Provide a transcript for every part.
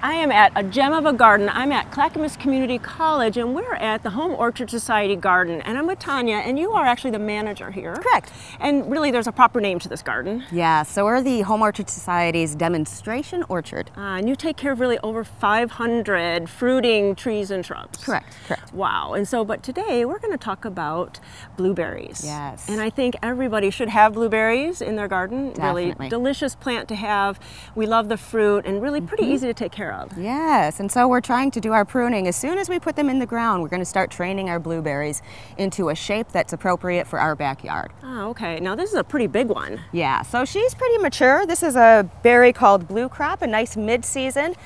I am at a gem of a garden. I'm at Clackamas Community College, and we're at the Home Orchard Society Garden. And I'm with Tanya, and you are actually the manager here. Correct. And really, there's a proper name to this garden. Yeah, so we're the Home Orchard Society's demonstration orchard. And you take care of really over 500 fruiting trees and shrubs. Correct, correct. Wow. And so, but today we're going to talk about blueberries. Yes. And I think everybody should have blueberries in their garden. Definitely. Really delicious plant to have. We love the fruit, and really pretty easy to take care of. Yes, and so we're trying to do our pruning. As soon as we put them in the ground, we're going to start training our blueberries into a shape that's appropriate for our backyard. Oh, okay. Now this is a pretty big one. Yeah, so she's pretty mature. This is a berry called Blue Crop, a nice mid-season.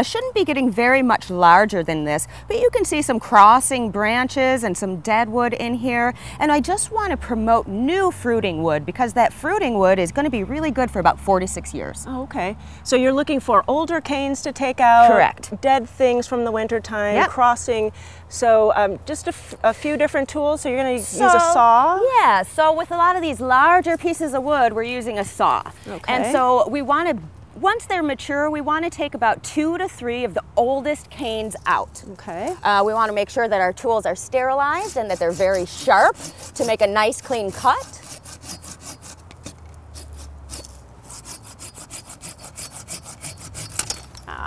Shouldn't be getting very much larger than this, but you can see some crossing branches and some dead wood in here. And I just want to promote new fruiting wood because that fruiting wood is going to be really good for about 4 to 6 years. Oh, okay. So you're looking for older canes to take out. Correct. Dead things from the winter time. Yep. Crossing. So just a few different tools. So you're going to use a saw? Yeah, so with a lot of these larger pieces of wood, we're using a saw. Okay. And so we want to, once they're mature, we want to take about 2 to 3 of the oldest canes out. Okay. We want to make sure that our tools are sterilized and that they're very sharp to make a nice clean cut.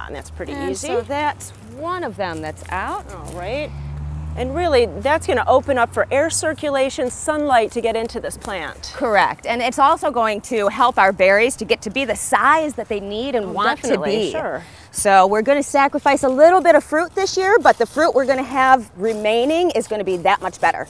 And that's pretty And easy. so that's one of them that's out. All right. And really, that's going to open up for air circulation, sunlight to get into this plant. Correct. And it's also going to help our berries to get to be the size that they need and want to be. Sure. So we're going to sacrifice a little bit of fruit this year, but the fruit we're going to have remaining is going to be that much better.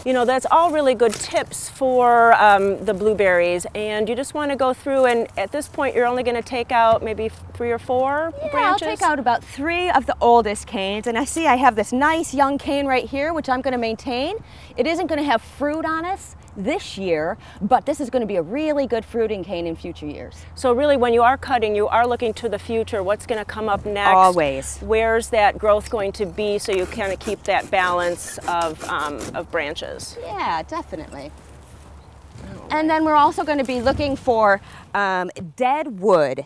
You know, that's all really good tips for the blueberries, and you just want to go through, and at this point you're only going to take out maybe 3 or 4 branches? I'll take out about 3 of the oldest canes, and I see I have this nice young cane right here, which I'm going to maintain. It isn't going to have fruit on us this year, but this is going to be a really good fruiting cane in future years. So really, when you are cutting, you are looking to the future. What's going to come up next? Always. Where's that growth going to be, so you kind of keep that balance of branches? Yeah, definitely. And then we're also going to be looking for dead wood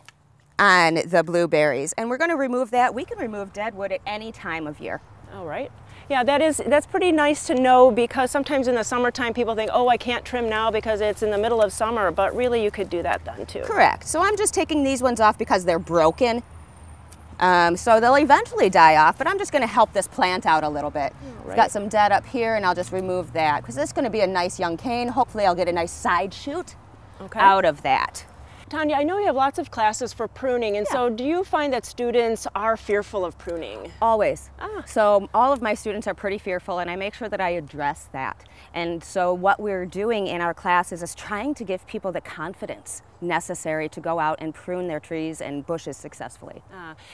on the blueberries, and we're going to remove that. We can remove dead wood at any time of year. All right. Yeah, that's pretty nice to know, because sometimes in the summertime people think, oh, I can't trim now because it's in the middle of summer, but really you could do that then too. Correct. So I'm just taking these ones off because they're broken. So they'll eventually die off, but I'm just going to help this plant out a little bit. Right. Got some dead up here, and I'll just remove that because this is going to be a nice young cane. Hopefully I'll get a nice side shoot out of that. Tanya, I know you have lots of classes for pruning, and so do you find that students are fearful of pruning? Always. So all of my students are pretty fearful, and I make sure that I address that. And so what we're doing in our classes is trying to give people the confidence necessary to go out and prune their trees and bushes successfully.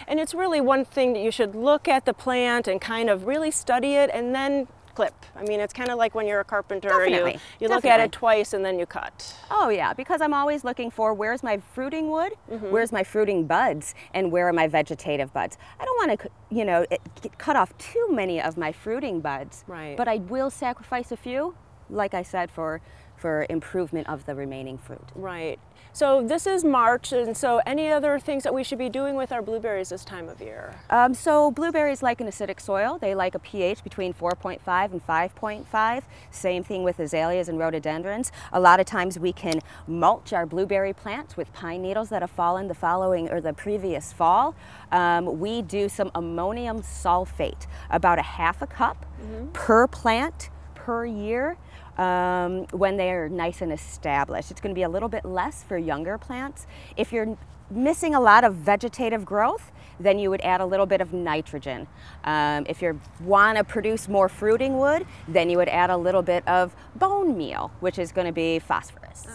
And it's really one thing that you should look at the plant and kind of really study it and then clip. I mean, it's kind of like when you're a carpenter. Definitely. You look at it twice and then you cut. Oh yeah, because I'm always looking for where's my fruiting wood, where's my fruiting buds, and where are my vegetative buds. I don't want to, you know, cut off too many of my fruiting buds, right, but I will sacrifice a few, like I said, for improvement of the remaining fruit. Right. So this is March, and so any other things that we should be doing with our blueberries this time of year? So blueberries like an acidic soil. They like a pH between 4.5 and 5.5. Same thing with azaleas and rhododendrons. A lot of times we can mulch our blueberry plants with pine needles that have fallen the previous fall. We do some ammonium sulfate, about a half a cup per plant per year. When they're nice and established. It's going to be a little bit less for younger plants. If you're missing a lot of vegetative growth, then you would add a little bit of nitrogen. If you want to produce more fruiting wood, then you would add a little bit of bone meal, which is going to be phosphorus.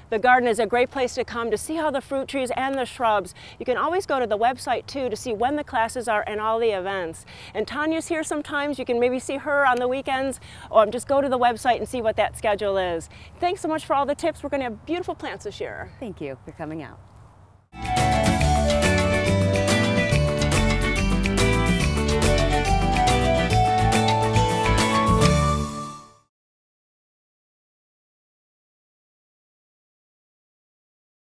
The garden is a great place to come to see how the fruit trees and the shrubs. You can always go to the website too to see when the classes are and all the events. And Tanya's here sometimes. You can maybe see her on the weekends, or just go to the website and see what that schedule is. Thanks so much for all the tips. We're going to have beautiful plants this year. Thank you for coming out.